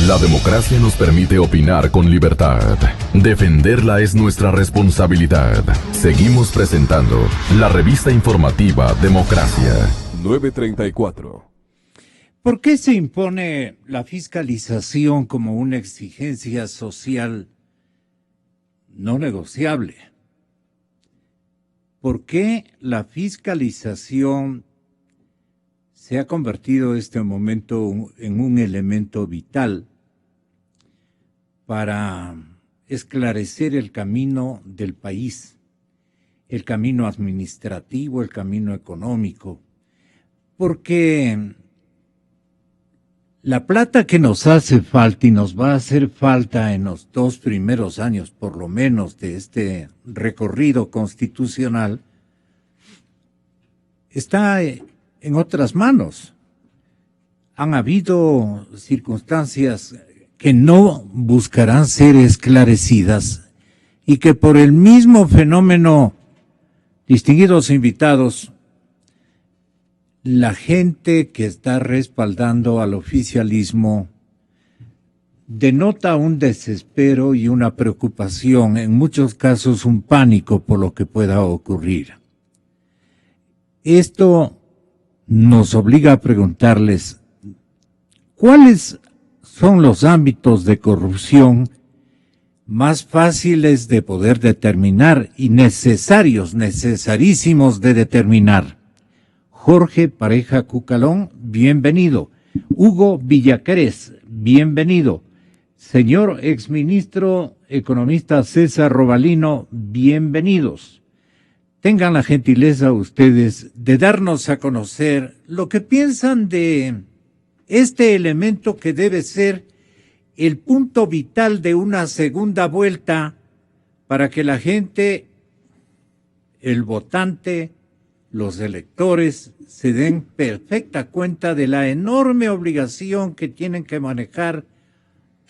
La democracia nos permite opinar con libertad. Defenderla es nuestra responsabilidad. Seguimos presentando la revista informativa Democracia. 9:34. ¿Por qué se impone la fiscalización como una exigencia social no negociable? ¿Por qué la fiscalización se ha convertido en este momento en un elemento vital para esclarecer el camino del país, el camino administrativo, el camino económico? Porque la plata que nos hace falta y nos va a hacer falta en los 2 primeros años, por lo menos, de este recorrido constitucional, está en otras manos. Han habido circunstancias que no buscarán ser esclarecidas y que por el mismo fenómeno, distinguidos invitados, la gente que está respaldando al oficialismo denota un desespero y una preocupación, en muchos casos un pánico por lo que pueda ocurrir. Esto nos obliga a preguntarles, ¿cuáles son los ámbitos de corrupción más fáciles de poder determinar y necesarísimos de determinar? Jorge Pareja Cucalón, bienvenido. Hugo Villaquérez, bienvenido. Señor exministro economista César Robalino, bienvenidos. Tengan la gentileza ustedes de darnos a conocer lo que piensan de este elemento que debe ser el punto vital de una segunda vuelta para que la gente, el votante, los electores se den perfecta cuenta de la enorme obligación que tienen que manejar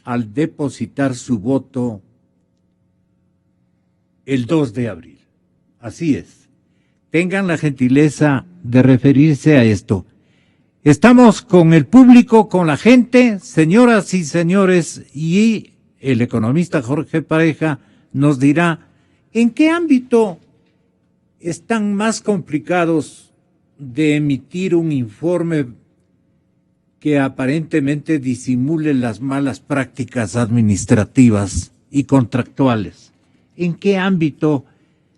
al depositar su voto el 2 de abril. Así es. Tengan la gentileza de referirse a esto. Estamos con el público, con la gente, señoras y señores, y el economista Jorge Pareja nos dirá en qué ámbito están más complicados de emitir un informe que aparentemente disimule las malas prácticas administrativas y contractuales. ¿En qué ámbito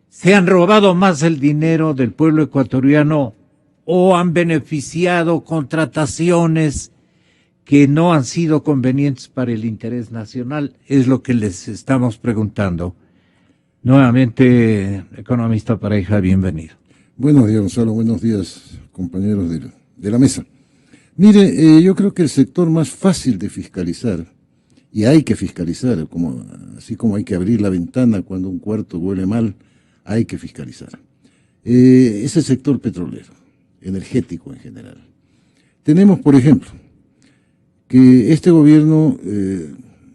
se han robado más el dinero del pueblo ecuatoriano o han beneficiado contrataciones que no han sido convenientes para el interés nacional? Es lo que les estamos preguntando. Nuevamente, economista Pareja, bienvenido. Buenos días, Gonzalo. Buenos días, compañeros de la mesa. Mire, yo creo que el sector más fácil de fiscalizar, y hay que fiscalizar, así como hay que abrir la ventana cuando un cuarto huele mal, hay que fiscalizar, es el sector petrolero, energético en general. Tenemos, por ejemplo, que este gobierno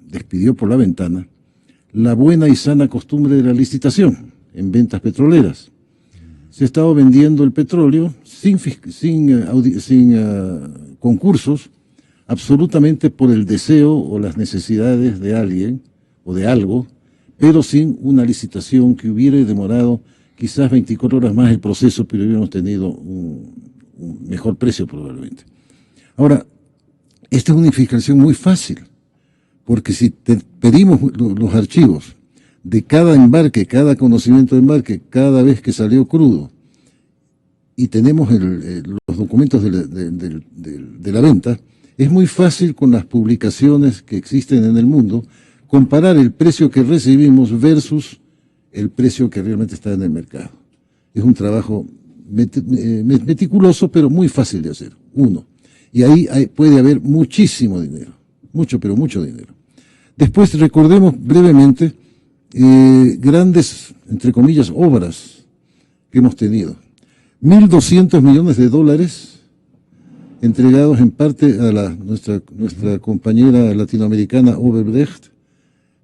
despidió por la ventana la buena y sana costumbre de la licitación en ventas petroleras. Se ha estado vendiendo el petróleo sin concursos, absolutamente por el deseo o las necesidades de alguien o de algo, pero sin una licitación que hubiera demorado quizás 24 horas más el proceso, pero hubiéramos tenido un mejor precio probablemente. Ahora, esta es una fiscalización muy fácil, porque si pedimos los archivos de cada embarque, cada conocimiento de embarque, cada vez que salió crudo, y tenemos los documentos de la venta, es muy fácil con las publicaciones que existen en el mundo comparar el precio que recibimos versus el precio que realmente está en el mercado. Es un trabajo meticuloso, pero muy fácil de hacer, uno. Y ahí puede haber muchísimo dinero, pero mucho dinero. Después recordemos brevemente grandes, entre comillas, obras que hemos tenido. 1.200 millones de dólares entregados en parte a nuestra compañera latinoamericana Odebrecht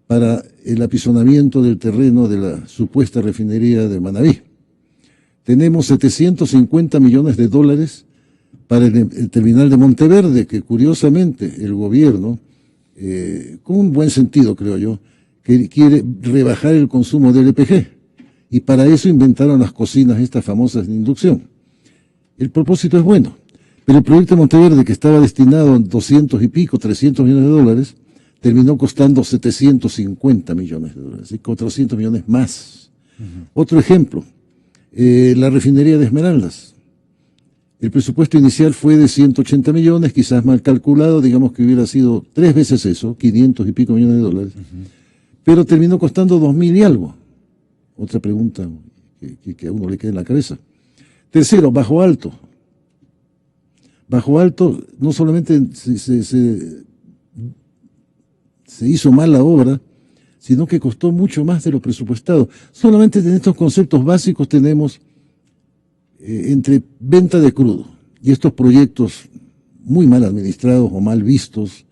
para el apisonamiento del terreno de la supuesta refinería de Manabí. Tenemos 750 millones de dólares para el terminal de Monteverde, que curiosamente el gobierno con un buen sentido, creo yo, que quiere rebajar el consumo de LPG. Y para eso inventaron las cocinas estas famosas de inducción. El propósito es bueno, pero el proyecto de Monteverde, que estaba destinado a 200 y pico, 300 millones de dólares, terminó costando 750 millones de dólares, y 400 millones más. Otro ejemplo, la refinería de Esmeraldas. El presupuesto inicial fue de 180 millones, quizás mal calculado, digamos que hubiera sido 3 veces eso, 500 y pico millones de dólares, pero terminó costando 2.000 y algo. Otra pregunta que a uno le queda en la cabeza. Tercero, Bajo Alto. Bajo Alto no solamente se hizo mal la obra, sino que costó mucho más de lo presupuestado. Solamente en estos conceptos básicos tenemos entre venta de crudo y estos proyectos muy mal administrados o mal vistos,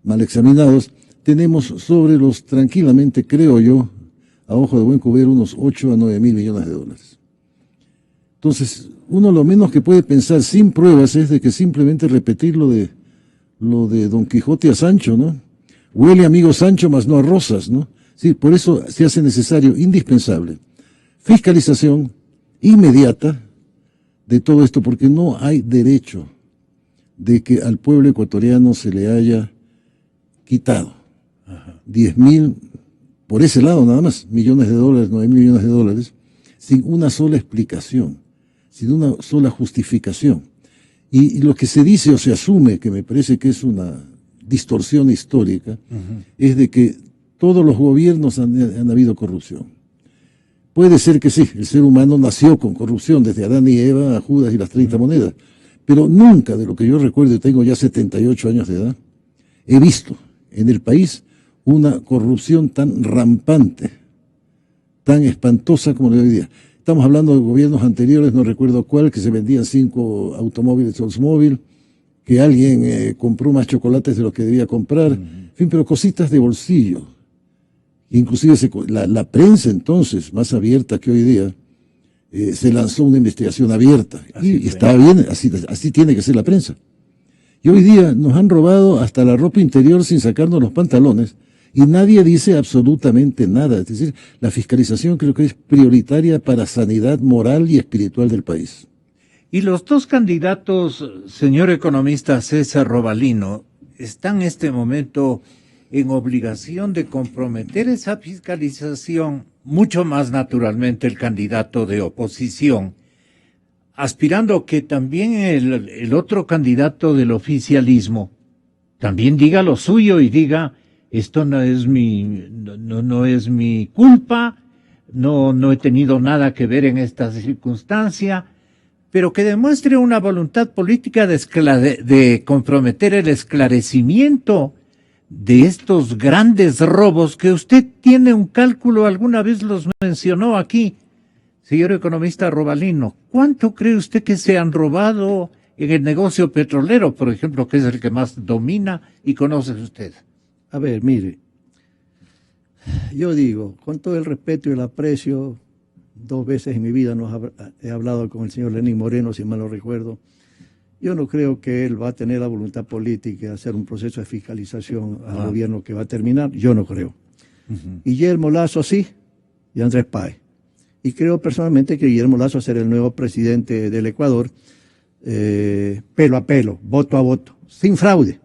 mal examinados, tenemos sobre los, tranquilamente, creo yo, a ojo de buen cubero, unos 8 a 9 mil millones de dólares. Entonces, uno lo menos que puede pensar sin pruebas es de que simplemente repetir lo de Don Quijote a Sancho, ¿no? Huele amigo Sancho, mas no a rosas, ¿no? Sí, por eso se hace necesario, indispensable, fiscalización inmediata de todo esto, porque no hay derecho de que al pueblo ecuatoriano se le haya quitado 10.000, por ese lado nada más, millones de dólares, 9.000 millones de dólares, sin una sola explicación, sin una sola justificación. Y lo que se dice o se asume, que me parece que es una distorsión histórica, es de que todos los gobiernos han habido corrupción. Puede ser que sí, el ser humano nació con corrupción, desde Adán y Eva a Judas y las 30 monedas, pero nunca, de lo que yo recuerdo, tengo ya 78 años de edad, he visto en el país una corrupción tan rampante, tan espantosa como la de hoy día. Estamos hablando de gobiernos anteriores, no recuerdo cuál, que se vendían 5 automóviles Oldsmobile, que alguien compró más chocolates de los que debía comprar, en fin, pero cositas de bolsillo. Inclusive la prensa entonces, más abierta que hoy día, se lanzó una investigación abierta. Y estaba bien, así tiene que ser la prensa. Y hoy día nos han robado hasta la ropa interior sin sacarnos los pantalones, y nadie dice absolutamente nada. Es decir, la fiscalización creo que es prioritaria para sanidad moral y espiritual del país. Y los dos candidatos, señor economista César Robalino, están en este momento en obligación de comprometer esa fiscalización, mucho más naturalmente el candidato de oposición, aspirando que también el otro candidato del oficialismo también diga lo suyo y diga: esto no es mi culpa, no he tenido nada que ver en esta circunstancia, pero que demuestre una voluntad política de comprometer el esclarecimiento de estos grandes robos que usted tiene un cálculo, alguna vez los mencionó aquí, señor economista Robalino. ¿Cuánto cree usted que se han robado en el negocio petrolero, por ejemplo, que es el que más domina y conoce usted? A ver, mire, yo digo, con todo el respeto y el aprecio, 2 veces en mi vida he hablado con el señor Lenín Moreno, si mal no recuerdo. Yo no creo que él va a tener la voluntad política de hacer un proceso de fiscalización al gobierno que va a terminar. Yo no creo. Guillermo Lasso sí, y Andrés Páez. Y creo personalmente que Guillermo Lasso será el nuevo presidente del Ecuador, pelo a pelo, voto a voto, sin fraude.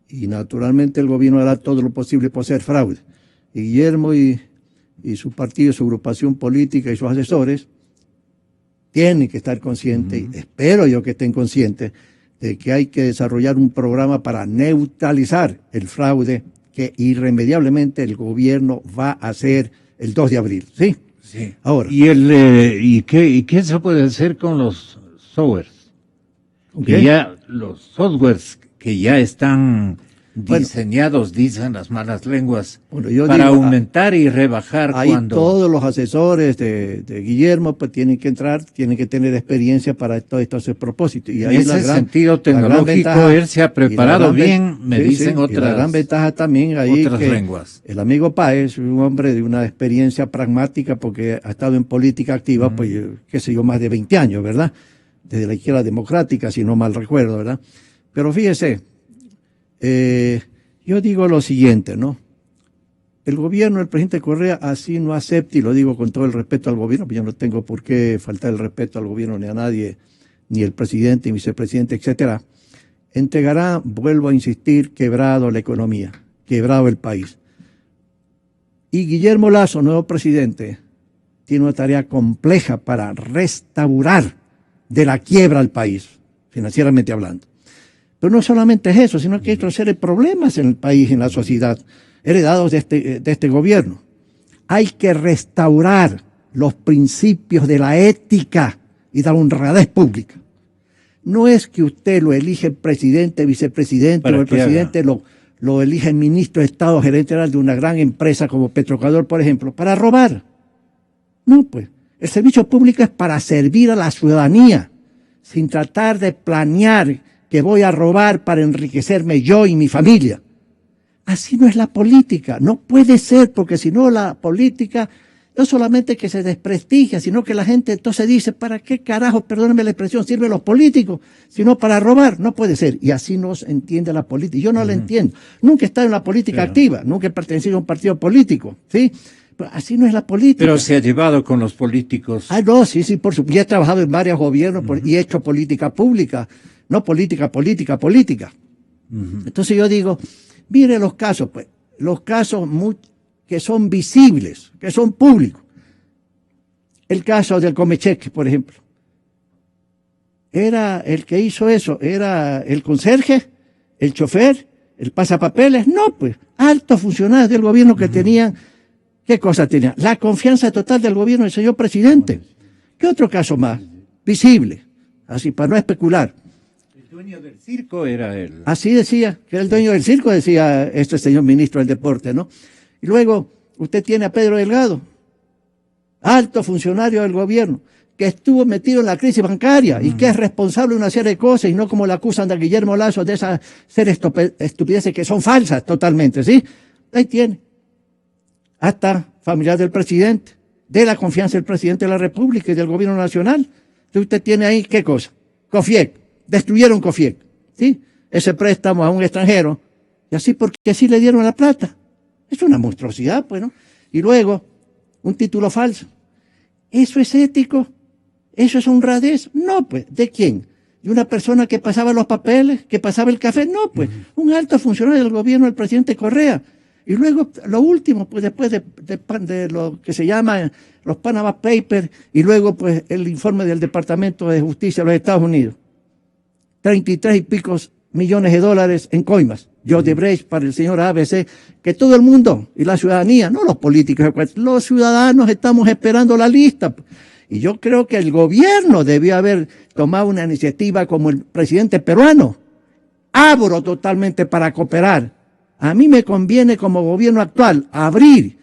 Y naturalmente el gobierno hará todo lo posible por hacer fraude. Y Guillermo y su partido, su agrupación política y sus asesores tienen que estar conscientes, y espero yo que estén conscientes, de que hay que desarrollar un programa para neutralizar el fraude que irremediablemente el gobierno va a hacer el 2 de abril. ¿Sí? Sí. Ahora. ¿Y qué se puede hacer con los softwares? Los softwares que ya están diseñados, dicen las malas lenguas, para aumentar y rebajar ahí cuando... Todos los asesores de Guillermo pues tienen que entrar, tienen que tener experiencia para todo estos propósitos. Y ahí en ese sentido tecnológico, él se ha preparado bien, me dicen otras. Y la gran ventaja también ahí otras que lenguas. El amigo Páez es un hombre de una experiencia pragmática porque ha estado en política activa, pues qué sé yo, más de 20 años, ¿verdad? Desde la izquierda democrática, si no mal recuerdo, ¿verdad? Pero fíjese, Yo digo lo siguiente, ¿no? El gobierno del presidente Correa así no acepta, y lo digo con todo el respeto al gobierno, porque yo no tengo por qué faltar el respeto al gobierno ni a nadie, ni el presidente, ni vicepresidente, etcétera. Entregará, vuelvo a insistir, quebrado la economía, quebrado el país. Y Guillermo Lasso, nuevo presidente, tiene una tarea compleja para restaurar de la quiebra al país, financieramente hablando. Pero no solamente es eso, sino que hay otra serie de problemas en el país, en la sociedad, heredados de este gobierno. Hay que restaurar los principios de la ética y de la honradez pública. No es que usted lo elige presidente, vicepresidente, o el presidente lo elige ministro de Estado, gerente general de una gran empresa como Petroecuador, por ejemplo, para robar. No, pues, el servicio público es para servir a la ciudadanía, sin tratar de planear que voy a robar para enriquecerme yo y mi familia. Así no es la política, no puede ser, porque si no la política no solamente que se desprestigia, sino que la gente entonces dice, ¿para qué carajo, perdónenme la expresión, sirven los políticos? Sino para robar, no puede ser. Y así no se entiende la política. Yo no la entiendo. Nunca he estado en la política activa, nunca he pertenecido a un partido político, ¿sí? Pero así no es la política. Pero se ha llevado con los políticos. Ah, no, sí, por supuesto. Y he trabajado en varios gobiernos y he hecho política pública, no política. Entonces yo digo, mire los casos, pues, los casos que son visibles, que son públicos. El caso del Comecheque, por ejemplo. Era el que hizo eso, era el conserje, el chofer, el pasapapeles. No, pues, altos funcionarios del gobierno que tenían, ¿qué cosa tenían? La confianza total del gobierno del señor presidente. ¿Qué otro caso más? Visible, así, para no especular. El dueño del circo era él. Así decía, que era el dueño del circo, decía este señor ministro del Deporte, ¿no? Y luego usted tiene a Pedro Delgado, alto funcionario del gobierno, que estuvo metido en la crisis bancaria y que es responsable de una serie de cosas, y no como le acusan a Guillermo Lasso de esas series estupideces que son falsas totalmente, ¿sí? Ahí tiene. Hasta familiar del presidente, de la confianza del presidente de la República y del gobierno nacional. Entonces usted tiene ahí, ¿qué cosa? COFIEC. Destruyeron COFIEC, ¿sí? Ese préstamo a un extranjero, y así porque así le dieron la plata. Es una monstruosidad, pues, ¿no? Y luego, un título falso. ¿Eso es ético? ¿Eso es honradez? No, pues. ¿De quién? ¿De una persona que pasaba los papeles, que pasaba el café? No, pues. Un alto funcionario del gobierno del presidente Correa. Y luego, lo último, pues después de lo que se llama los Panama Papers, y luego, pues, el informe del Departamento de Justicia de los Estados Unidos. 33 y pico millones de dólares en coimas. Yo Odebrecht para el señor ABC, que todo el mundo y la ciudadanía, no los políticos, los ciudadanos estamos esperando la lista. Y yo creo que el gobierno debió haber tomado una iniciativa como el presidente peruano. Abro totalmente para cooperar. A mí me conviene como gobierno actual abrir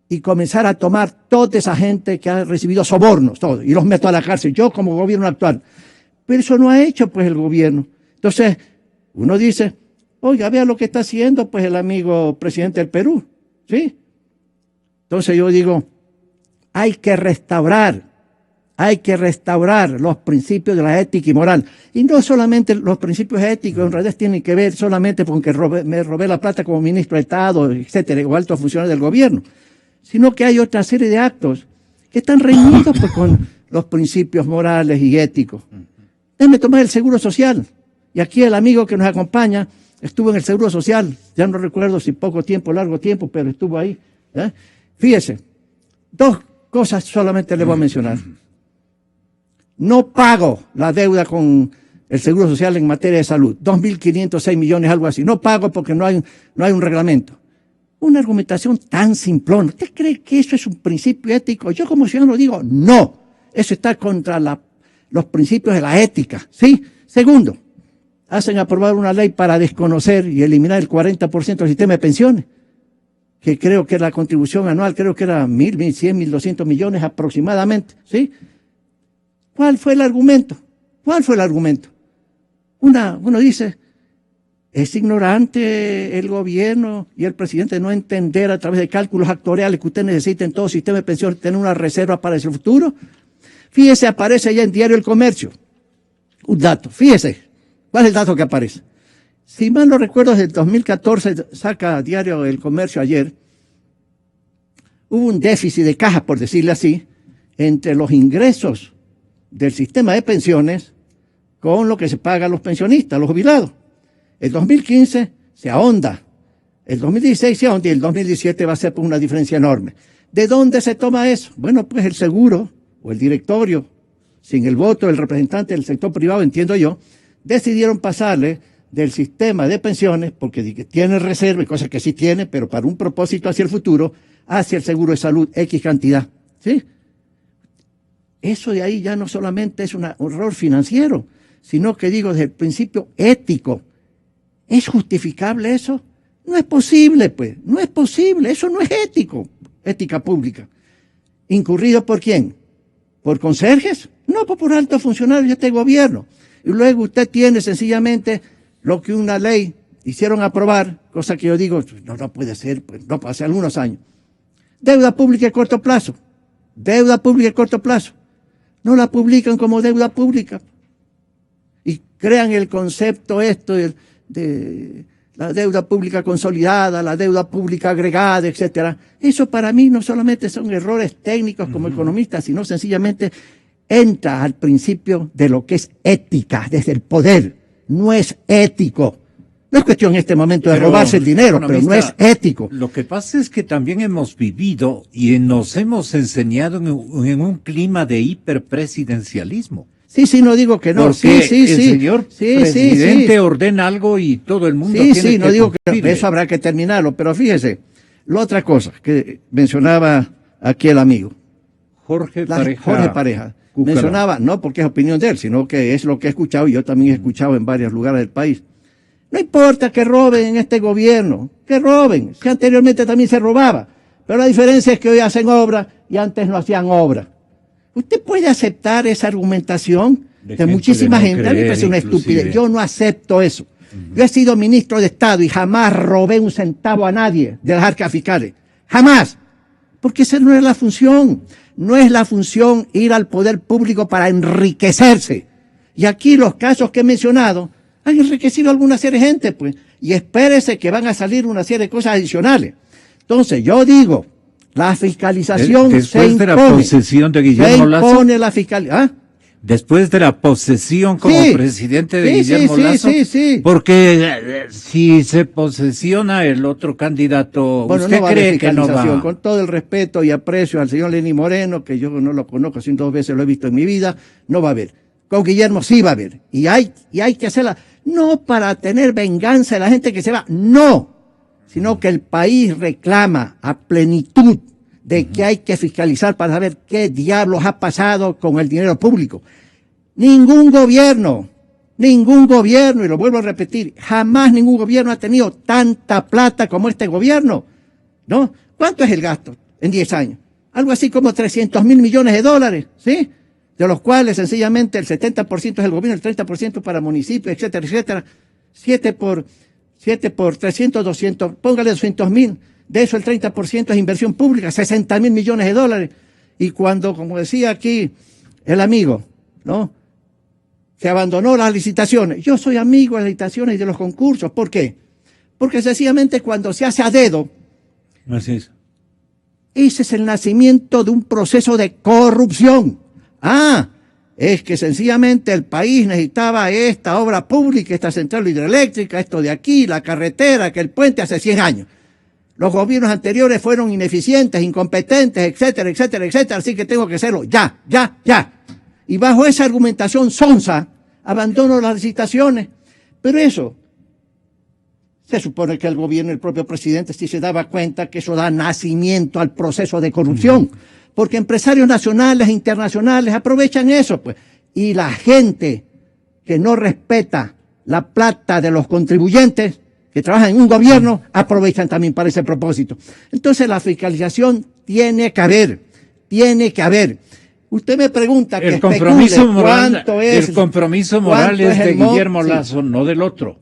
y comenzar a tomar toda esa gente que ha recibido sobornos, todo, y los meto a la cárcel, yo como gobierno actual. Pero eso no ha hecho pues el gobierno. Entonces, uno dice, oiga, vea lo que está haciendo pues el amigo presidente del Perú, ¿sí? Entonces yo digo, hay que restaurar los principios de la ética y moral. Y no solamente los principios éticos, en realidad tienen que ver solamente con que me robé la plata como ministro de Estado, etcétera, o alto funcionario del gobierno, sino que hay otra serie de actos que están reñidos pues con los principios morales y éticos. Déjame tomar el seguro social. Y aquí el amigo que nos acompaña estuvo en el Seguro Social, ya no recuerdo si poco tiempo, largo tiempo, pero estuvo ahí. Fíjese, dos cosas solamente le voy a mencionar. No pago la deuda con el Seguro Social en materia de salud, 2.506 millones, algo así. No pago porque no hay un reglamento. Una argumentación tan simplona. ¿Usted cree que eso es un principio ético? Yo como ciudadano digo, no. Eso está contra los principios de la ética, ¿sí? Segundo, hacen aprobar una ley para desconocer y eliminar el 40% del sistema de pensiones, que creo que la contribución anual, creo que era 1.000, 1.100, 1.200 millones aproximadamente, ¿sí? ¿Cuál fue el argumento? Uno dice, es ignorante el gobierno y el presidente no entender a través de cálculos actuariales que usted necesita en todo sistema de pensiones tener una reserva para el futuro. Fíjese, aparece ya en Diario El Comercio un dato, fíjese. ¿Cuál es el dato que aparece? Si mal no recuerdo, desde el 2014, saca Diario El Comercio ayer, hubo un déficit de caja, por decirlo así, entre los ingresos del sistema de pensiones con lo que se paga a los pensionistas, a los jubilados. El 2015 se ahonda, el 2016 se ahonda y el 2017 va a ser por una diferencia enorme. ¿De dónde se toma eso? Bueno, pues el seguro o el directorio, sin el voto del representante del sector privado, entiendo yo, decidieron pasarle del sistema de pensiones, porque tiene reserva y cosas que sí tiene, pero para un propósito hacia el futuro, hacia el seguro de salud, X cantidad. ¿Sí? Eso de ahí ya no solamente es un error financiero, sino que digo desde el principio ético. ¿Es justificable eso? No es posible, pues. No es posible. Eso no es ético. Ética pública. ¿Incurrido por quién? ¿Por conserjes? No, pues por altos funcionarios de este gobierno. Y luego usted tiene sencillamente lo que una ley hicieron aprobar, cosa que yo digo, no puede ser, pues no, hace algunos años. Deuda pública a corto plazo. Deuda pública a corto plazo. No la publican como deuda pública. Y crean el concepto de la deuda pública consolidada, la deuda pública agregada, etcétera. Eso para mí no solamente son errores técnicos como economista, sino sencillamente entra al principio de lo que es ética, desde el poder. No es ético. No es cuestión en este momento de robarse el dinero, pero no es ético. Lo que pasa es que también hemos vivido y nos hemos enseñado en un clima de hiperpresidencialismo. Sí, no digo que no. Porque sí. el señor presidente ordena algo y todo el mundo tiene que no digo cumplir. que eso habrá que terminarlo, pero fíjese, la otra cosa que mencionaba aquí el amigo. Jorge Pareja. Cúcara. Mencionaba, no porque es opinión de él, sino que es lo que he escuchado y yo también he escuchado en varios lugares del país. No importa que roben en este gobierno, que roben, que anteriormente también se robaba, pero la diferencia es que hoy hacen obra y antes no hacían obra. ¿Usted puede aceptar esa argumentación de muchísima gente? A mí me parece una estupidez. Yo no acepto eso. Yo he sido ministro de Estado y jamás robé un centavo a nadie de las arcas fiscales. Jamás. Porque esa no es la función. No es la función ir al poder público para enriquecerse. Y aquí los casos que he mencionado han enriquecido a alguna serie de gente, pues. Y espérese que van a salir una serie de cosas adicionales. Entonces, yo digo, la fiscalización después de la posesión de Guillermo Lasso. Se impone la fiscalización. ¿Ah? Después de la posesión como presidente de Guillermo Lasso. Sí. Porque si se posesiona el otro candidato, bueno, ¿usted no cree que no va? Con todo el respeto y aprecio al señor Lenín Moreno, que yo no lo conozco, sino 2 veces lo he visto en mi vida, no va a haber. Con Guillermo sí va a haber. Y hay que hacerla, no para tener venganza de la gente que se va, no, sino que el país reclama a plenitud de que hay que fiscalizar para saber qué diablos ha pasado con el dinero público. Ningún gobierno, y lo vuelvo a repetir, jamás ningún gobierno ha tenido tanta plata como este gobierno, ¿no? ¿Cuánto es el gasto en 10 años? Algo así como 300.000 millones de dólares, ¿sí? De los cuales sencillamente el 70% es el gobierno, el 30% para municipios, etcétera, etcétera. 7 por 300, 200, póngale 200.000. De eso el 30% es inversión pública, 60.000 millones de dólares. Y cuando, como decía aquí el amigo, ¿no? Se abandonó las licitaciones. Yo soy amigo de las licitaciones y de los concursos. ¿Por qué? Porque sencillamente cuando se hace a dedo, Así es. ese es el nacimiento de un proceso de corrupción. Es que sencillamente el país necesitaba esta obra pública, esta central hidroeléctrica, esto de aquí, la carretera, que el puente hace 100 años. Los gobiernos anteriores fueron ineficientes, incompetentes, etcétera, etcétera, etcétera, así que tengo que hacerlo ya. Y bajo esa argumentación sonsa, abandono las licitaciones. Pero eso, se supone que el gobierno, el propio presidente, sí se daba cuenta que eso da nacimiento al proceso de corrupción. Porque empresarios nacionales e internacionales aprovechan eso, pues. Y la gente que no respeta la plata de los contribuyentes, que trabajan en un gobierno, aprovechan también para ese propósito. Entonces la fiscalización tiene que haber. Usted me pregunta que el compromiso moral, es el compromiso moral es de Guillermo Lasso, no del otro.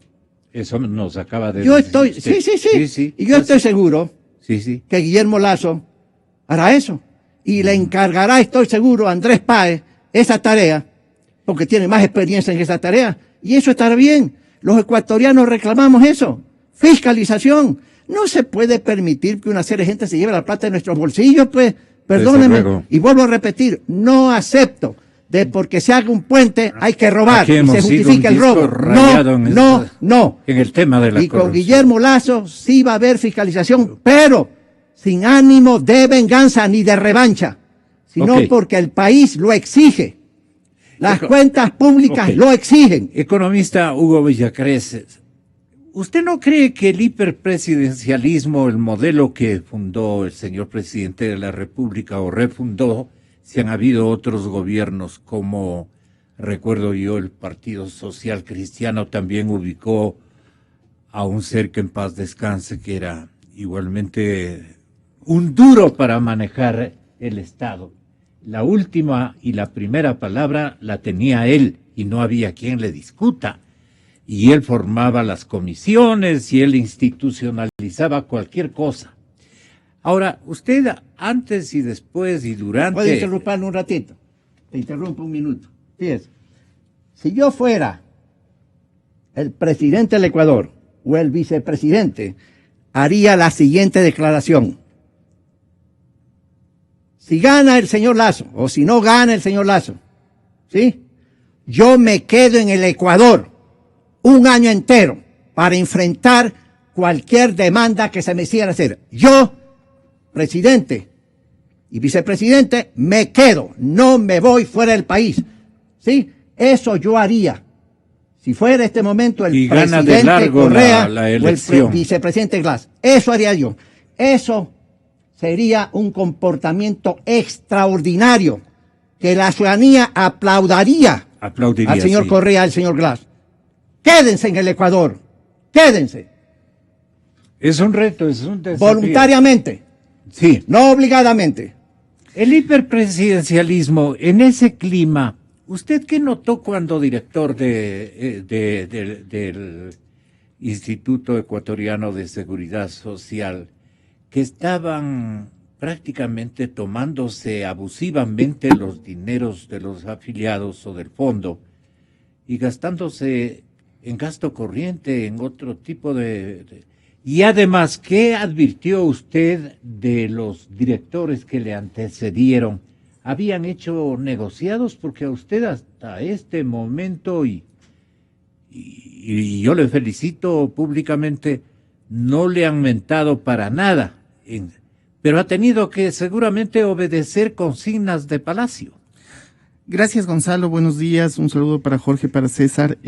Eso nos acaba de decir. Sí. Y yo estoy seguro que Guillermo Lasso hará eso. Y le encargará, estoy seguro, a Andrés Páez esa tarea, porque tiene más experiencia en esa tarea. Y eso estará bien. Los ecuatorianos reclamamos eso. Fiscalización. No se puede permitir que una serie de gente se lleve la plata de nuestros bolsillos, pues. Perdónenme. Y vuelvo a repetir, no acepto de porque se haga un puente hay que robar y se justifica el robo. No. En el tema de la corrupción. Con Guillermo Lasso sí va a haber fiscalización, pero sin ánimo de venganza ni de revancha, sino porque el país lo exige. Las cuentas públicas lo exigen. Economista Hugo Villacrés, ¿usted no cree que el hiperpresidencialismo, el modelo que fundó el señor presidente de la República o refundó, si han habido otros gobiernos como, recuerdo yo, el Partido Social Cristiano también ubicó a un ser que en paz descanse, que era igualmente un duro para manejar el Estado? La última y la primera palabra la tenía él y no había quien le discuta. Y él formaba las comisiones y él institucionalizaba cualquier cosa. Ahora, usted antes y después y durante... ¿Puede interrumpirme un ratito? Te interrumpo un minuto. Fíjese, si yo fuera el presidente del Ecuador o el vicepresidente, haría la siguiente declaración. Si gana el señor Lasso o si no gana el señor Lasso, ¿sí? Yo me quedo en el Ecuador un año entero para enfrentar cualquier demanda que se me hiciera hacer. Yo, presidente y vicepresidente, me quedo, no me voy fuera del país. ¿Sí? Eso yo haría. Si fuera este momento el presidente Correa o el vicepresidente Glass. Eso haría yo. Eso sería un comportamiento extraordinario que la ciudadanía aplaudiría al señor Correa, al señor Glass. Quédense en el Ecuador. Quédense. Es un reto, es un desafío. Voluntariamente. Sí. No obligadamente. El hiperpresidencialismo, en ese clima, ¿usted qué notó cuando director del Instituto Ecuatoriano de Seguridad Social, que estaban prácticamente tomándose abusivamente los dineros de los afiliados o del fondo y gastándose en gasto corriente, en otro tipo Y además, ¿qué advirtió usted de los directores que le antecedieron? ¿Habían hecho negociados? Porque a usted hasta este momento, y yo le felicito públicamente, no le han mentado para nada, pero ha tenido que seguramente obedecer consignas de Palacio. Gracias, Gonzalo. Buenos días. Un saludo para Jorge, para César.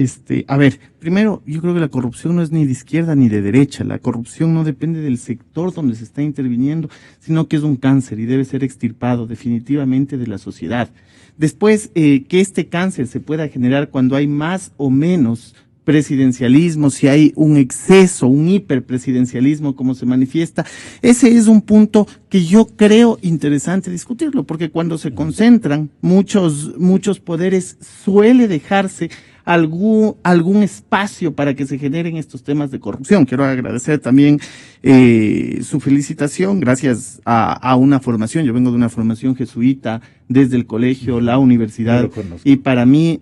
A ver, primero, yo creo que la corrupción no es ni de izquierda ni de derecha. La corrupción no depende del sector donde se está interviniendo, sino que es un cáncer y debe ser extirpado definitivamente de la sociedad. Después, que este cáncer se pueda generar cuando hay más o menos presidencialismo, si hay un exceso, un hiperpresidencialismo como se manifiesta, ese es un punto que yo creo interesante discutirlo, porque cuando se concentran muchos poderes suele dejarse algún espacio para que se generen estos temas de corrupción. Quiero agradecer también su felicitación, gracias a una formación. Yo vengo de una formación jesuita desde el colegio, la universidad, y para mí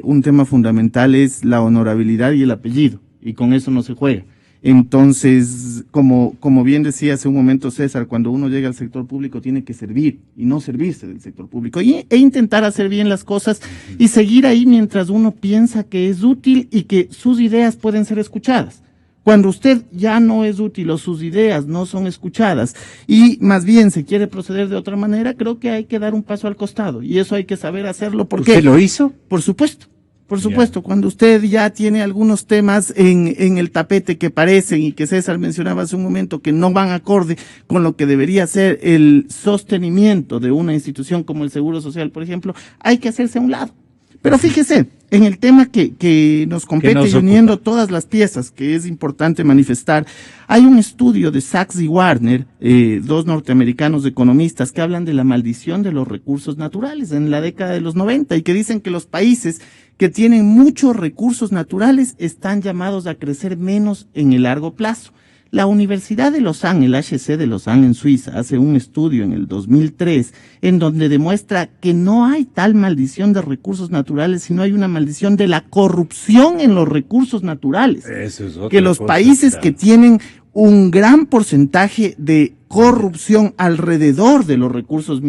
un tema fundamental es la honorabilidad y el apellido, y con eso no se juega. Entonces, como bien decía hace un momento César, cuando uno llega al sector público tiene que servir y no servirse del sector público e intentar hacer bien las cosas y seguir ahí mientras uno piensa que es útil y que sus ideas pueden ser escuchadas. Cuando usted ya no es útil o sus ideas no son escuchadas y más bien se quiere proceder de otra manera, creo que hay que dar un paso al costado y eso hay que saber hacerlo. ¿Por qué? ¿Usted lo hizo? Por supuesto. Por supuesto, cuando usted ya tiene algunos temas en el tapete que parecen y que César mencionaba hace un momento que no van acorde con lo que debería ser el sostenimiento de una institución como el Seguro Social, por ejemplo, hay que hacerse a un lado. Pero fíjese, en el tema que nos compete y uniendo todas las piezas que es importante manifestar, hay un estudio de Sachs y Warner, dos norteamericanos economistas que hablan de la maldición de los recursos naturales en la década de los 90 y que dicen que los países que tienen muchos recursos naturales están llamados a crecer menos en el largo plazo. La Universidad de Lausanne, el HC de Lausanne en Suiza, hace un estudio en el 2003 en donde demuestra que no hay tal maldición de recursos naturales, sino hay una maldición de la corrupción en los recursos naturales. Eso es otra Que los cosa, países claro. que tienen un gran porcentaje de corrupción alrededor de los recursos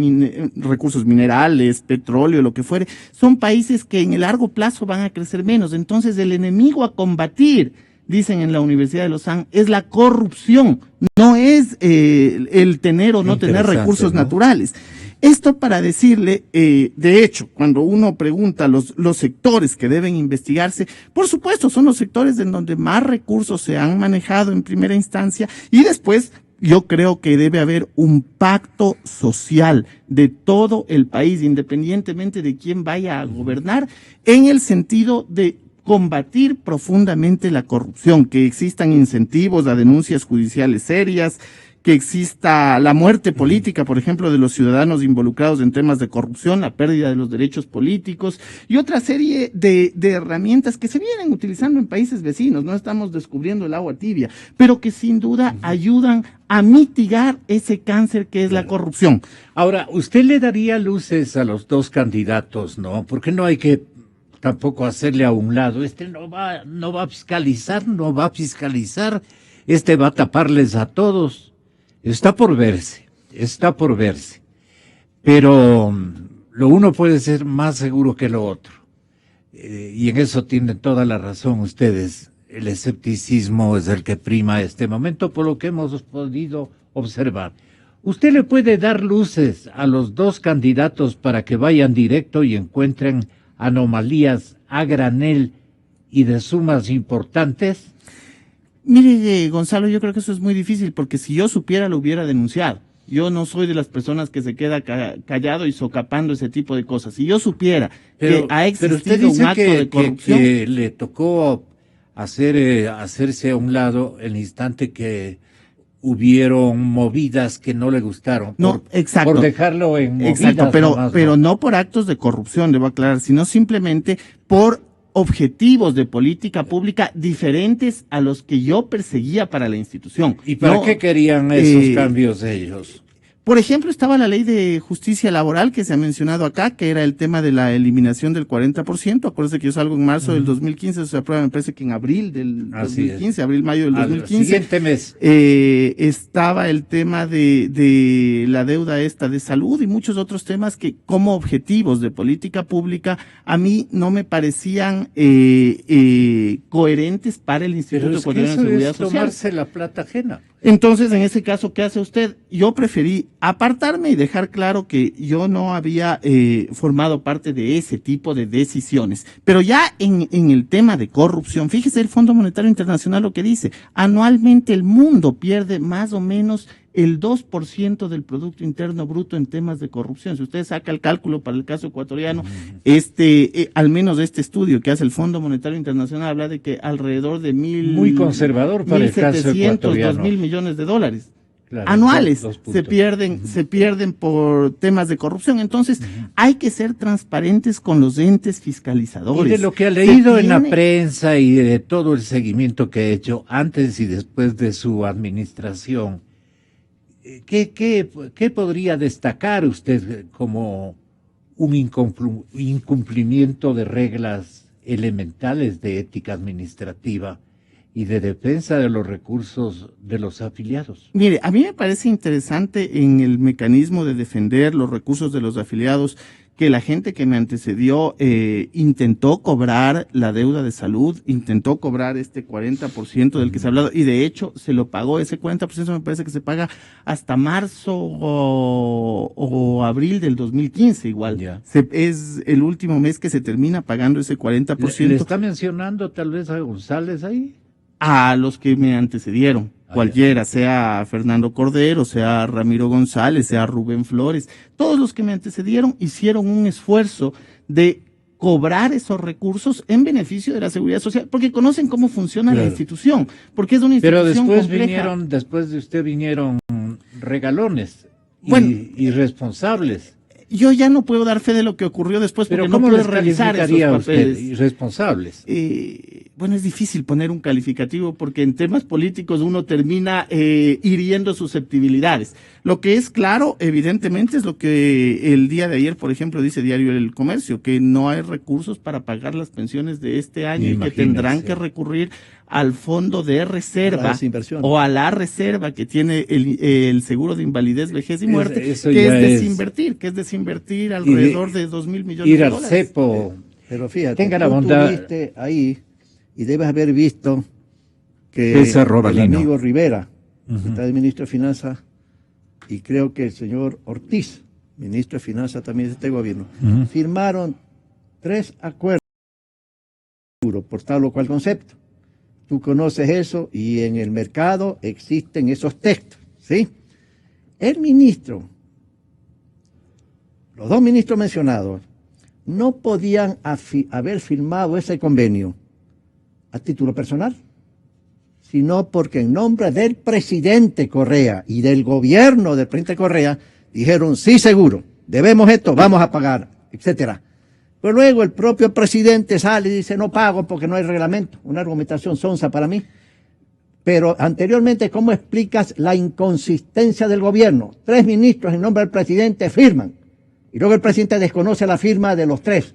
minerales, petróleo, lo que fuere, son países que en el largo plazo van a crecer menos. Entonces el enemigo a combatir, dicen en la Universidad de Lausanne, es la corrupción, no es el tener o no tener Interesante, recursos ¿no? naturales. Esto para decirle, de hecho, cuando uno pregunta los sectores que deben investigarse, por supuesto, son los sectores en donde más recursos se han manejado en primera instancia y después yo creo que debe haber un pacto social de todo el país, independientemente de quién vaya a gobernar, en el sentido de combatir profundamente la corrupción, que existan incentivos a denuncias judiciales serias, que exista la muerte política, por ejemplo, de los ciudadanos involucrados en temas de corrupción, la pérdida de los derechos políticos y otra serie de herramientas que se vienen utilizando en países vecinos. No estamos descubriendo el agua tibia, pero que sin duda ayudan a mitigar ese cáncer que es la corrupción. Ahora, usted le daría luces a los dos candidatos, ¿no? Porque no hay que tampoco hacerle a un lado. Este no va a fiscalizar, este va a taparles a todos. Está por verse. Pero lo uno puede ser más seguro que lo otro. Y en eso tienen toda la razón ustedes. El escepticismo es el que prima este momento, por lo que hemos podido observar. Usted le puede dar luces a los dos candidatos para que vayan directo y encuentren anomalías a granel y de sumas importantes. Mire, Gonzalo, yo creo que eso es muy difícil, porque si yo supiera lo hubiera denunciado. Yo no soy de las personas que se queda callado y socapando ese tipo de cosas. Si yo supiera que ha pero usted existido dice un acto de corrupción, que le tocó hacerse a un lado el instante que hubieron movidas que no le gustaron. No, exacto. Por dejarlo en movidas. exacto, nomás, pero ¿no? no por actos de corrupción, debo aclarar, sino simplemente por objetivos de política pública diferentes a los que yo perseguía para la institución. ¿Y para No, qué querían esos cambios ellos? Por ejemplo, estaba la ley de justicia laboral que se ha mencionado acá, que era el tema de la eliminación del 40%. Acuérdense que yo salgo en marzo del 2015, eso se aprueba, me parece que en abril del Así 2015, mayo del Al 2015. siguiente mes. Estaba el tema de la deuda esta de salud y muchos otros temas que como objetivos de política pública a mí no me parecían coherentes para el Instituto Pero es que Ecuatoriano de eso Seguridad es Social. tomarse la plata ajena. Entonces, en ese caso, ¿qué hace usted? Yo preferí apartarme y dejar claro que yo no había formado parte de ese tipo de decisiones. Pero ya en el tema de corrupción, fíjese el Fondo Monetario Internacional lo que dice. Anualmente el mundo pierde más o menos el 2% del Producto Interno Bruto en temas de corrupción. Si usted saca el cálculo para el caso ecuatoriano, al menos este estudio que hace el Fondo Monetario Internacional habla de que alrededor de Muy conservador para el caso 1.700, ecuatoriano. 2.000 millones de dólares. Claro, anuales dos puntos. se pierden por temas de corrupción. Entonces, hay que ser transparentes con los entes fiscalizadores. Y de lo que ha Se leído en la tiene- prensa y de todo el seguimiento que ha hecho antes y después de su administración, ¿qué podría destacar usted como un incumplimiento de reglas elementales de ética administrativa y de defensa de los recursos de los afiliados? Mire, a mí me parece interesante en el mecanismo de defender los recursos de los afiliados que la gente que me antecedió intentó cobrar la deuda de salud, intentó cobrar este 40% del que se ha hablado, y de hecho se lo pagó. Ese 40% me parece que se paga hasta marzo o abril del 2015 igual. Ya. Es el último mes que se termina pagando ese 40%. ¿Le está mencionando tal vez a González ahí? A los que me antecedieron, Ah, cualquiera, sea Fernando Cordero, sea Ramiro González, sea Rubén Flores, todos los que me antecedieron hicieron un esfuerzo de cobrar esos recursos en beneficio de la seguridad social, porque conocen cómo funciona la Claro. institución, porque es una Pero institución después compleja. después de usted vinieron regalones Bueno, irresponsables. yo ya no puedo dar fe de lo que ocurrió después porque Pero no ¿cómo pude les revisar calificaría esos usted papeles. irresponsables? Bueno, es difícil poner un calificativo porque en temas políticos uno termina hiriendo susceptibilidades. Lo que es claro, evidentemente, es lo que el día de ayer, por ejemplo, dice Diario El Comercio, que no hay recursos para pagar las pensiones de este año y que Imagínense. tendrán que recurrir al fondo de reserva A las inversiones. o a la reserva que tiene el seguro de invalidez, vejez y muerte, Eso que ya es desinvertir alrededor de 2.000 millones Ir de al dólares. cepo. Pero fíjate, Tenga la tú bondad. estuviste ahí y debes haber visto que César el Robalino. amigo Rivera, que está de ministro de Finanzas, y creo que el señor Ortiz, ministro de Finanzas también de este gobierno, firmaron 3 acuerdos por tal o cual concepto. Tú conoces eso y en el mercado existen esos textos, ¿sí? El ministro, los 2 ministros mencionados, no podían haber firmado ese convenio a título personal, sino porque en nombre del presidente Correa y del gobierno del presidente Correa dijeron, sí, seguro, debemos esto, vamos a pagar, etcétera. Pero luego el propio presidente sale y dice, no pago porque no hay reglamento, una argumentación sonsa para mí. Pero anteriormente, ¿cómo explicas la inconsistencia del gobierno? 3 ministros en nombre del presidente firman, y luego el presidente desconoce la firma de los 3.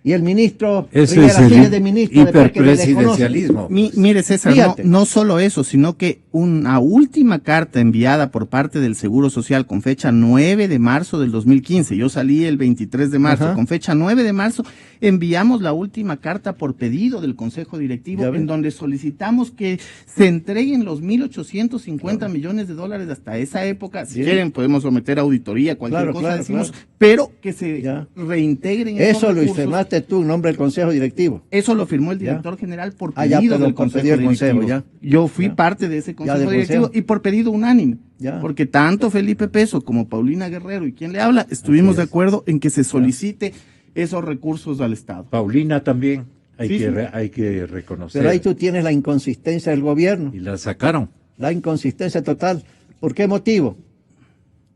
Y el ministro Eso Rivera es el sigue de ministro después que le desconoce. hiperpresidencialismo. Mire, César, Fíjate. no solo eso, sino que una última carta enviada por parte del Seguro Social con fecha 9 de marzo del 2015, yo salí el 23 de marzo, Ajá. con fecha 9 de marzo, enviamos la última carta por pedido del Consejo Directivo, Ya ven. en donde solicitamos que se entreguen los 1.850 millones de dólares hasta esa época. Si Bien. quieren, podemos someter a auditoría, cualquier Claro, cosa, claro, decimos, claro. pero que se Ya. reintegren esos Eso lo recursos. firmaste tú en nombre del Consejo Directivo. Eso lo firmó el Ya. director general por Ah, ya, pedido pero del por Consejo pedido del Consejo, Directivo. ya. Yo fui Ya. parte de ese Ya, Consejo del Directivo Consejo. y por pedido unánime. Ya. Porque tanto Felipe Peso como Paulina Guerrero y quien le habla, estuvimos de acuerdo en que se solicite esos recursos al Estado. Paulina también, hay Sí, que sí. hay que reconocer. Pero ahí tú tienes la inconsistencia del gobierno, Y la sacaron. la inconsistencia total. ¿Por qué motivo?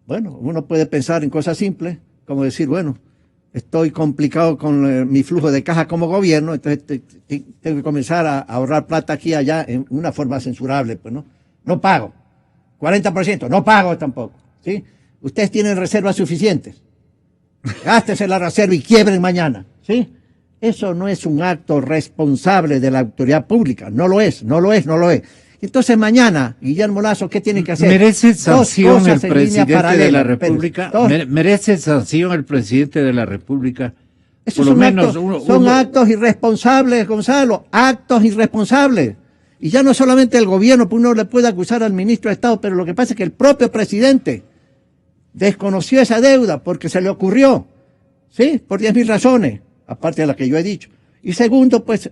Bueno, uno puede pensar en cosas simples, como decir, bueno, estoy complicado con mi flujo de caja como gobierno, entonces tengo que comenzar a ahorrar plata aquí y allá en una forma censurable, pues no. No pago. 40%, no pago tampoco, ¿sí? Ustedes tienen reservas suficientes. Gástese la reserva y quiebren mañana, ¿sí? Eso no es un acto responsable de la autoridad pública, no lo es, no lo es, no lo es. Entonces mañana, Guillermo Lasso, ¿qué tiene que hacer? ¿Merece Dos sanción cosas el en línea presidente de paralela, la espérense. República? Dos. ¿Merece sanción el presidente de la República? Esos Por lo son, menos actos, son actos irresponsables, Gonzalo, actos irresponsables. Y ya no solamente el gobierno, pues uno le puede acusar al ministro de Estado, pero lo que pasa es que el propio presidente desconoció esa deuda porque se le ocurrió, ¿sí? Por 10.000 razones, aparte de las que yo he dicho. Y segundo, pues,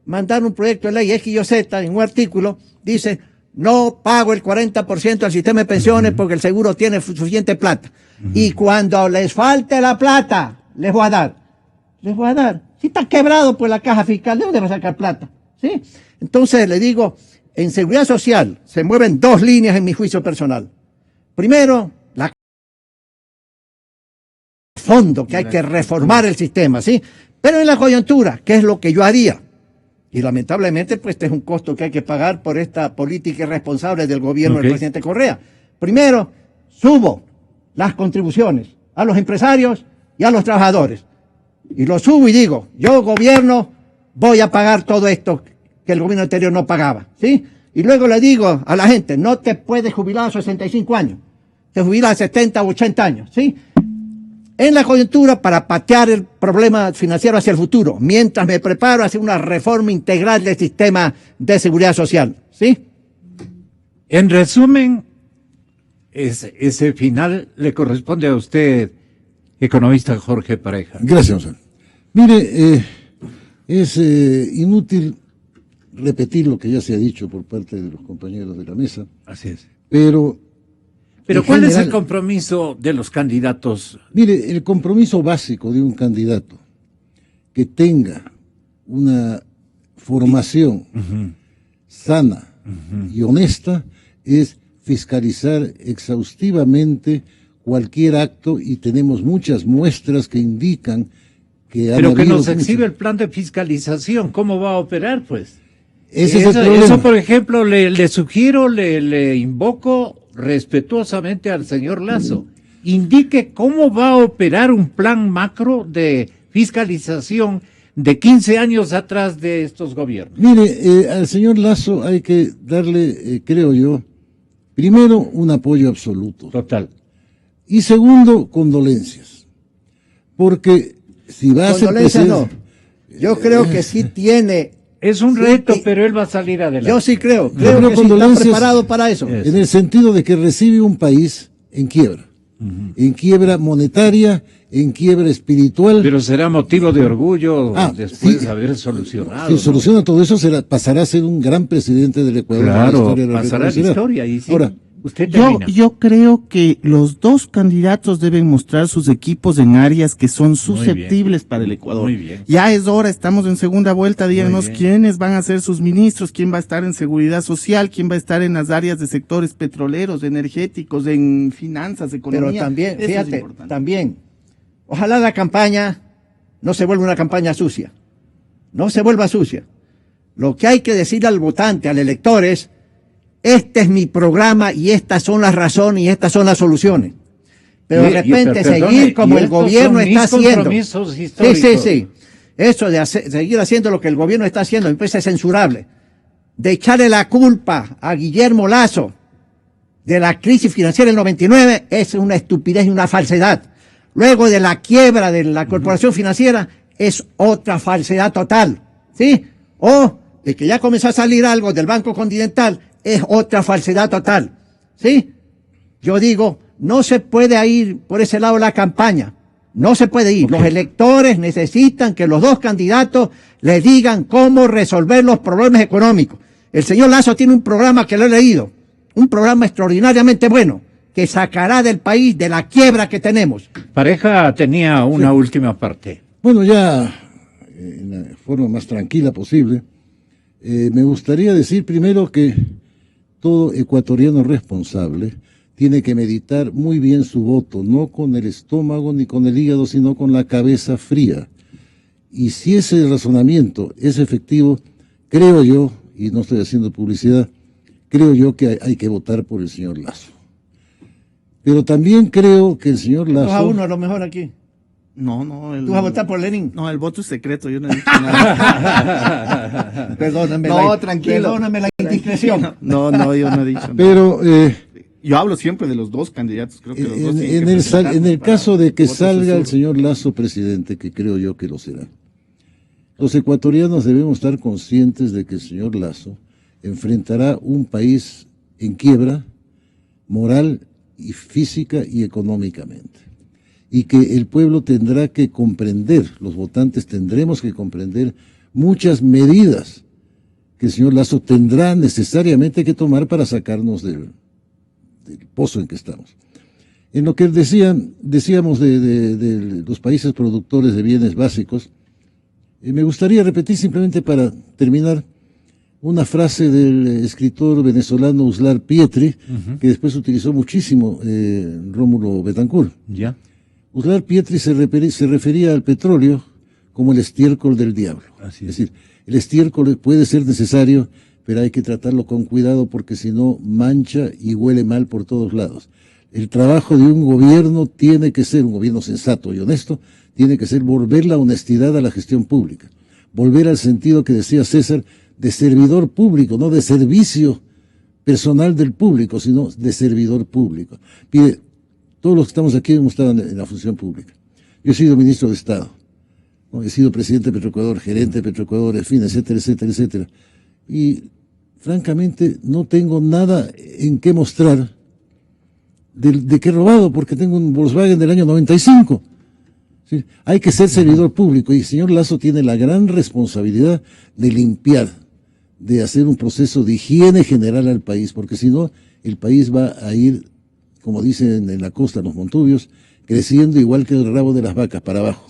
mandar un proyecto de ley X, Y o Z en un artículo, dice, no pago el 40% al sistema de pensiones porque el seguro tiene suficiente plata. Y cuando les falte la plata, les voy a dar. Les voy a dar. Si está quebrado, pues la caja fiscal, ¿de dónde va a sacar plata? ¿Sí? Entonces, le digo, en seguridad social se mueven 2 líneas en mi juicio personal. Primero, la fondo, que hay que reformar el sistema, ¿sí? Pero en la coyuntura, ¿qué es lo que yo haría? Y lamentablemente, pues este es un costo que hay que pagar por esta política irresponsable del gobierno del presidente Correa. Primero, subo las contribuciones a los empresarios y a los trabajadores. Y lo subo y digo, yo gobierno voy a pagar todo esto que el gobierno anterior no pagaba, ¿sí? Y luego le digo a la gente, no te puedes jubilar a 65 años, te jubilas a 70 o 80 años, ¿sí? En la coyuntura para patear el problema financiero hacia el futuro, mientras me preparo a hacer una reforma integral del sistema de seguridad social, ¿sí? En resumen, ese final le corresponde a usted, economista Jorge Pareja. Gracias, Gonzalo. Mire, es inútil repetir lo que ya se ha dicho por parte de los compañeros de la mesa, Así es. pero Pero en ¿cuál es el general, compromiso de los candidatos? mire, el compromiso básico de un candidato que tenga una formación sana y honesta es fiscalizar exhaustivamente cualquier acto y tenemos muchas muestras que indican que Pero que nos mucho. exhibe el plan de fiscalización, ¿cómo va a operar, pues? Ese es el problema. Eso, por ejemplo, le sugiero, le invoco respetuosamente al señor Lasso. Indique cómo va a operar un plan macro de fiscalización de 15 años atrás de estos gobiernos. Mire, al señor Lasso hay que darle, creo yo, primero un apoyo absoluto. Total. Y segundo, condolencias. Porque si va a ser Condolencias presidente... no. Yo creo que sí tiene. Es un Sí, reto, y- pero él va a salir adelante. Yo sí creo. Yo Creo creo que sí está condolencias- preparado para eso. En el sentido de que recibe un país en quiebra. En quiebra monetaria, en quiebra espiritual. Pero será motivo de orgullo después sí. de haber solucionado. Si ¿no? soluciona todo eso, pasará a ser un gran presidente del Ecuador. Claro, de la pasará a la reconocerá. historia. Y sí, Ahora, usted termina. Yo creo que los dos candidatos deben mostrar sus equipos en áreas que son susceptibles para el Ecuador. Muy bien. Ya es hora, estamos en segunda vuelta, díganos bien. quiénes van a ser sus ministros, quién va a estar en seguridad social, quién va a estar en las áreas de sectores petroleros, energéticos, en finanzas, economía. Pero también, Eso es fíjate, importante. también, ojalá la campaña no se vuelva una campaña sucia. No se vuelva sucia. Lo que hay que decirle al votante, al elector es, este es mi programa y estas son las razones y estas son las soluciones. Pero de repente seguir como el gobierno está haciendo. Sí, sí, sí. Eso de seguir haciendo lo que el gobierno está haciendo, me parece censurable. De echarle la culpa a Guillermo Lasso de la crisis financiera del 99 es una estupidez y una falsedad. Luego de la quiebra de la corporación financiera es otra falsedad total, ¿sí? O de que ya comenzó a salir algo del Banco Continental es otra falsedad total, ¿sí? Yo digo, no se puede ir por ese lado la campaña, no se puede ir. Los electores necesitan que los dos candidatos le digan cómo resolver los problemas económicos. El señor Lasso tiene un programa que lo he leído, un programa extraordinariamente bueno, que sacará del país de la quiebra que tenemos. Pareja tenía una última parte. bueno, ya en la forma más tranquila posible, me gustaría decir primero que todo ecuatoriano responsable tiene que meditar muy bien su voto, no con el estómago ni con el hígado, sino con la cabeza fría. Y si ese razonamiento es efectivo, creo yo, y no estoy haciendo publicidad, creo yo que hay que votar por el señor Lasso. Pero también creo que el señor 2-1 Lasso... a lo mejor aquí. No, ¿Tú vas a votar por Lenin? No, el voto es secreto, yo no he dicho nada. Perdóname, No, tranquilo. Perdóname la indiscreción. No, yo no he dicho nada. Pero Yo hablo siempre de los dos candidatos, creo que los dos tienen en que el presentarse en el para caso de que voto salga el susurro. señor Lasso presidente, que creo yo que lo será, los ecuatorianos debemos estar conscientes de que el señor Lasso enfrentará un país en quiebra moral y física y económicamente, y que el pueblo tendrá que comprender, los votantes tendremos que comprender muchas medidas que el señor Lasso tendrá necesariamente que tomar para sacarnos del pozo en que estamos. En lo que decíamos de los países productores de bienes básicos, me gustaría repetir simplemente para terminar una frase del escritor venezolano Uslar Pietri, que después utilizó muchísimo Rómulo Betancourt. ¿Ya? Uslar Pietri se refería al petróleo como el estiércol del diablo. Así Es decir, el estiércol puede ser necesario, pero hay que tratarlo con cuidado porque si no mancha y huele mal por todos lados. El trabajo de un gobierno tiene que ser, un gobierno sensato y honesto, tiene que ser volver la honestidad a la gestión pública. Volver al sentido que decía César, de servidor público, no de servicio personal del público, sino de servidor público. Mire, todos los que estamos aquí hemos estado en la función pública. Yo he sido ministro de Estado, ¿no? He sido presidente de Petroecuador, gerente de Petroecuador, en fin, etcétera, etcétera, etcétera. Y francamente no tengo nada en qué mostrar de que he robado, porque tengo un Volkswagen del año 95. ¿Sí? Hay que ser servidor público y el señor Lasso tiene la gran responsabilidad de limpiar, de hacer un proceso de higiene general al país, porque si no, el país va a ir, como dicen en la costa, los montubios, creciendo igual que el rabo de las vacas, para abajo.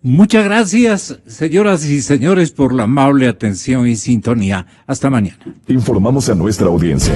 Muchas gracias, señoras y señores, por la amable atención y sintonía. Hasta mañana. Informamos a nuestra audiencia.